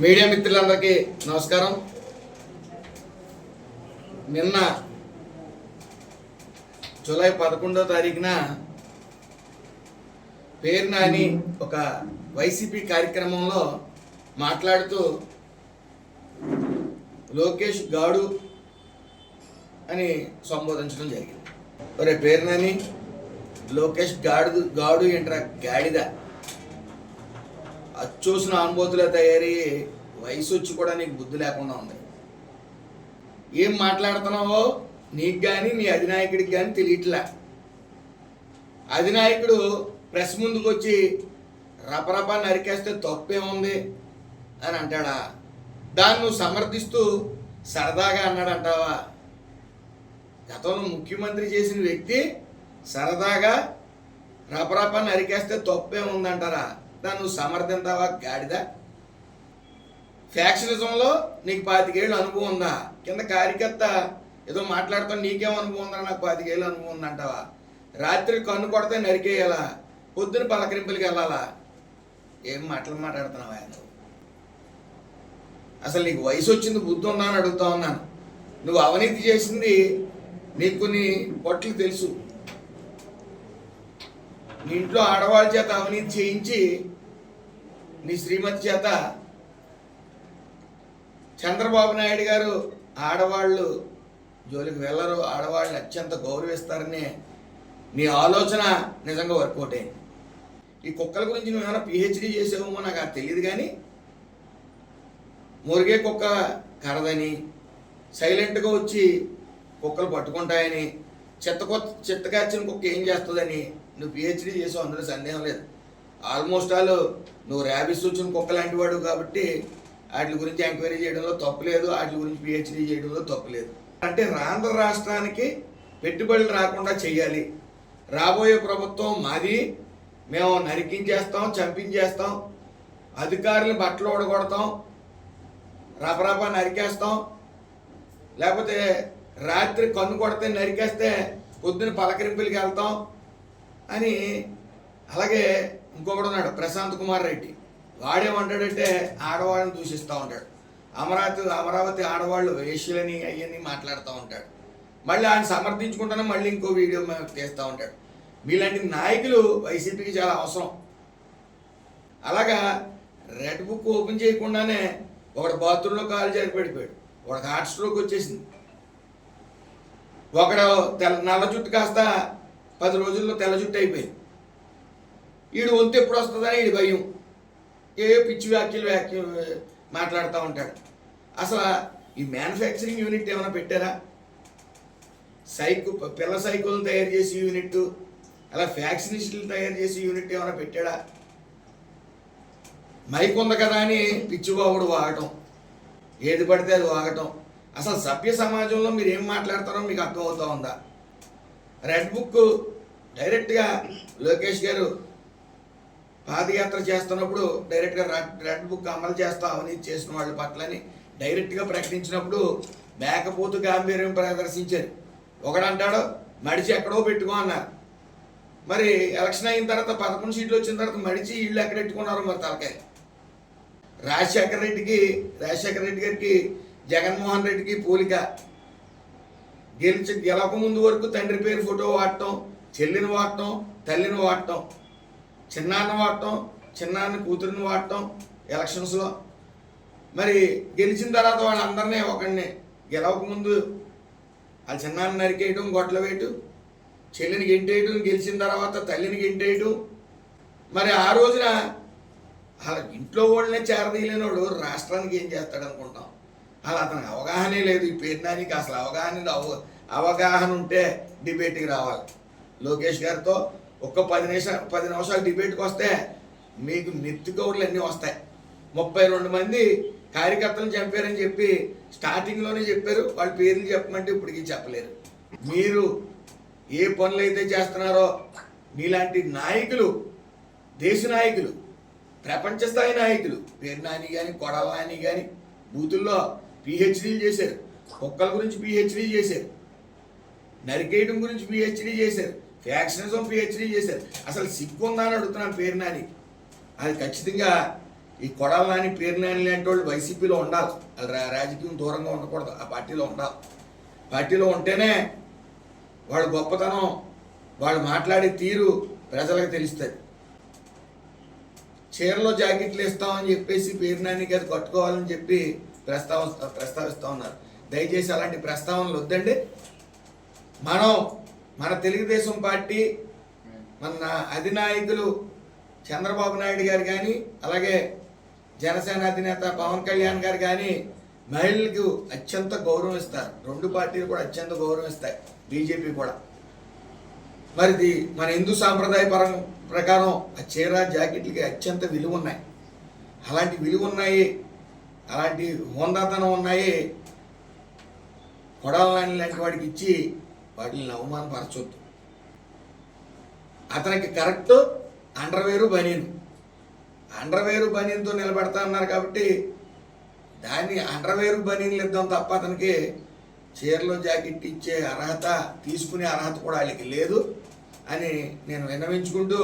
Media మిత్రులందరికీ నమస్కారం. నిన్న జూలై 11వ తారీఖున పేరు నాని ఒక వైసీపీ కార్యక్రమంలో మాట్లాడుతూ లోకేష్ గాడు అని సంబోధించడం జరిగింది. ఒరే పేరు నాని, లోకేష్ గాడు ఏంట్రా గాడిద, అచ్చూసిన ఆంబోతులో తయారయ్యి వయసు వచ్చి కూడా నీకు బుద్ధి లేకుండా ఉంది. ఏం మాట్లాడుతున్నావో నీకు కానీ నీ అధినాయకుడికి కానీ తెలియట్లే. అధినాయకుడు ప్రెస్ ముందుకు వచ్చి రపరపా నరికేస్తే తప్పేముంది అని అంటాడా? దాన్ని నువ్వు సమర్థిస్తూ సరదాగా అన్నాడంటావా? గతంలో ముఖ్యమంత్రి చేసిన వ్యక్తి సరదాగా రపరపా నరికేస్తే తప్పేముందంటారా? దాన్ని నువ్వు సమర్థింతావా గాడిద? ఫ్యాక్షనిజంలో నీకు 25 ఏళ్ళు అనుభవం ఉందా? కింద కార్యకర్త ఏదో మాట్లాడుతాను నీకేం అనుభవం ఉందా? నాకు 25 ఏళ్ళు అనుభవం ఉందంటావా? రాత్రి కన్ను కొడితే నరికేయాలా, పొద్దున పలకరింపులకి వెళ్ళాలా? ఏం మాట్లాడుతున్నావా నువ్వు? అసలు నీకు వయసు వచ్చింది, బుద్ధి ఉందా అని అడుగుతా ఉన్నాను. నువ్వు అవినీతి చేసింది నీకు కొన్ని పొట్లు తెలుసు. నీ ఇంట్లో ఆడవాళ్ళ చేత అవినీతి చేయించి నీ శ్రీమతి చేత చంద్రబాబు నాయుడు గారు ఆడవాళ్ళు జోలికి వెళ్ళరు, ఆడవాళ్ళని అత్యంత గౌరవిస్తారని నీ ఆలోచన నిజంగా వర్కౌట్ అయింది. ఈ కుక్కల గురించి నువ్వు ఏమైనా పిహెచ్డీ చేసావేమో నాకు అది తెలియదు, కానీ మురిగే కుక్క కరదని, సైలెంట్గా వచ్చి కుక్కలు పట్టుకుంటాయని, చిత్తకాచిన కుక్క ఏం చేస్తుందని నువ్వు పిహెచ్డీ చేసావు, అందులో సందేహం లేదు. ఆల్మోస్ట్ ఆల్ నువ్వు ర్యాబిస్ వచ్చిన కుక్క లాంటి వాడు కాబట్టి వాటి గురించి ఎంక్వైరీ చేయడంలో తప్పులేదు, వాటి గురించి పిహెచ్డీ చేయడంలో తప్పులేదు. అంటే ఆంధ్ర రాష్ట్రానికి పెట్టుబడులు రాకుండా చెయ్యాలి, రాబోయే ప్రభుత్వం మాది, మేము నరికించేస్తాం, చంపించేస్తాం, అధికారులను బట్టలు ఓడగొడతాం, రపరపా నరికేస్తాం, లేకపోతే రాత్రి కన్ను కొడితే నరికేస్తే పొద్దున పలకరింపులకి వెళ్తాం అని. అలాగే ఇంకొకడు ఉన్నాడు ప్రశాంత్ కుమార్ రెడ్డి, వాడేమంటాడంటే ఆడవాళ్ళని దూషిస్తూ ఉంటాడు. అమరావతి ఆడవాళ్ళు వేష్యులని అవన్నీ మాట్లాడుతూ ఉంటాడు. మళ్ళీ ఆయన సమర్థించుకుంటానే మళ్ళీ ఇంకో వీడియో తీస్తూ ఉంటాడు. మీలాంటి నాయకులు వైసీపీకి చాలా అవసరం. అలాగా రెడ్ బుక్ ఓపెన్ చేయకుండానే ఒకడు బాత్రూంలో కాలు జారి పడిపోయాడు, ఒకడికి హార్ట్ స్ట్రోక్ వచ్చేసింది, ఒకడు నల్ల జుట్టు కాస్త 10 రోజుల్లో తెల్ల జుట్టు అయిపోయింది. వీడు వంతు ఎప్పుడు వస్తుందని వీడి భయం, ఏ పిచ్చి వ్యాఖ్యలు మాట్లాడుతూ ఉంటాడు. అసలు ఈ మ్యానుఫ్యాక్చరింగ్ యూనిట్ ఏమైనా పెట్టారా? పిల్ల సైకిల్ని తయారు చేసే యూనిట్, అలా ఫ్యాక్సినిస్టులు తయారు చేసే యూనిట్ ఏమైనా పెట్టాడా? మైక్ ఉంది కదా అని పిచ్చిబాబుడు వాగటం, ఏది పడితే అది వాగటం. అసలు సభ్య సమాజంలో మీరు ఏం మాట్లాడతారో మీకు అర్థమవుతూ ఉందా? రెడ్ బుక్ డైరెక్ట్గా లోకేష్ గారు పాదయాత్ర చేస్తున్నప్పుడు డైరెక్ట్గా రెడ్ బుక్ అమలు చేస్తా అవినీతి చేసిన వాళ్ళ పట్లని డైరెక్ట్గా ప్రకటించినప్పుడు మేకపోతు గాంభీర్యం ప్రదర్శించారు. ఒకడంటాడు మడిచి ఎక్కడో పెట్టుకో అన్నారు. మరి ఎలక్షన్ అయిన తర్వాత 11 సీట్లు వచ్చిన తర్వాత మడిచి ఇళ్ళు ఎక్కడ పెట్టుకున్నారో మరి తలకాయ. రాజశేఖర రెడ్డి గారికి జగన్మోహన్ రెడ్డికి పోలిక. గెలక ముందు వరకు తండ్రి పేరు ఫోటో వాడటం, చెల్లిని వాడటం, తల్లిని వాడటం, చిన్నాన్న వాడటం, చిన్నాన్న కూతురిని వాడటం ఎలక్షన్స్లో. మరి గెలిచిన తర్వాత వాళ్ళందరినీ ఒకడిని గెలవక ముందు వాళ్ళ చిన్నాన్న నరికేయడం, గొడ్ల వేయటం, చెల్లిని గెంటేయటం, గెలిచిన తర్వాత తల్లిని గెంటేయటం. మరి ఆ రోజున అలా ఇంట్లో వాళ్ళనే చేరదీయలేనోడు రాష్ట్రానికి ఏం చేస్తాడు అనుకుంటాం. అలా అతనికి అవగాహనే లేదు. ఈ పేరు నానికి అసలు అవగాహన ఉంటే డిబేట్కి రావాలి. లోకేష్ గారితో ఒక్క 10 నిమిషాలు డిబేట్కి వస్తే మీకు నెత్తికౌరులు అన్నీ వస్తాయి. 32 మంది కార్యకర్తలను చంపారని చెప్పి స్టార్టింగ్లోనే చెప్పారు, వాళ్ళ పేర్లు చెప్పమంటే ఇప్పటికీ చెప్పలేరు. మీరు ఏ పనులు అయితే చేస్తున్నారో మీలాంటి నాయకులు, దేశ నాయకులు, ప్రపంచ స్థాయి నాయకులు, పేరు నాని కానీ కొడాల నాని కానీ బూతుల్లో పిహెచ్డీలు చేశారు, కుక్కల గురించి పిహెచ్డీ చేశారు, నరికేయడం గురించి పిహెచ్డీ చేశారు, ఫ్యాక్షనిజం పిహెచ్డీ చేశారు. అసలు సిగ్గు ఉందా అని అడుగుతున్నాను పేరు నాని. అది ఖచ్చితంగా ఈ కొడాలి నాని పేరు నాని లాంటి వాళ్ళు వైసీపీలో ఉండాలి. వాళ్ళు రాజకీయం దూరంగా ఉండకూడదు, ఆ పార్టీలో ఉండాలి. పార్టీలో ఉంటేనే వాళ్ళ గొప్పతనం, వాళ్ళు మాట్లాడే తీరు ప్రజలకు తెలుస్తుంది. చీరలో జాకెట్లు ఇస్తామని చెప్పేసి పేరు నాని గారు కట్టుకోవాలని చెప్పి ప్రస్తావిస్తూ ఉన్నారు. దయచేసి అలాంటి ప్రస్తావనలు వద్దండి. మన తెలుగుదేశం పార్టీ, మన అధినాయకులు చంద్రబాబు నాయుడు గారు కానీ, అలాగే జనసేన అధినేత పవన్ కళ్యాణ్ గారు కానీ మహిళలకు అత్యంత గౌరవం ఇస్తారు. రెండు పార్టీలు కూడా అత్యంత గౌరవం ఇస్తాయి, బీజేపీ కూడా. మరిది మన హిందూ సాంప్రదాయ ప్రకారం ఆ చీర జాకెట్లకి అత్యంత విలువ ఉన్నాయి. అలాంటి విలువ ఉన్నాయి, అలాంటి హోందాతనం ఉన్నాయి. కొడాలి నాని లాంటి వాడికి ఇచ్చి వాటిని అవమానపరచొద్దు. అతనికి కరెక్ట్ అండర్వేరు బనీన్తో నిలబెడతా అన్నారు కాబట్టి దాన్ని అండర్వేరు బనీన్లు ఇద్దాం తప్ప అతనికి చీరలో జాకెట్ ఇచ్చే అర్హత, తీసుకునే అర్హత కూడా వాళ్ళకి లేదు అని నేను విన్నవించుకుంటూ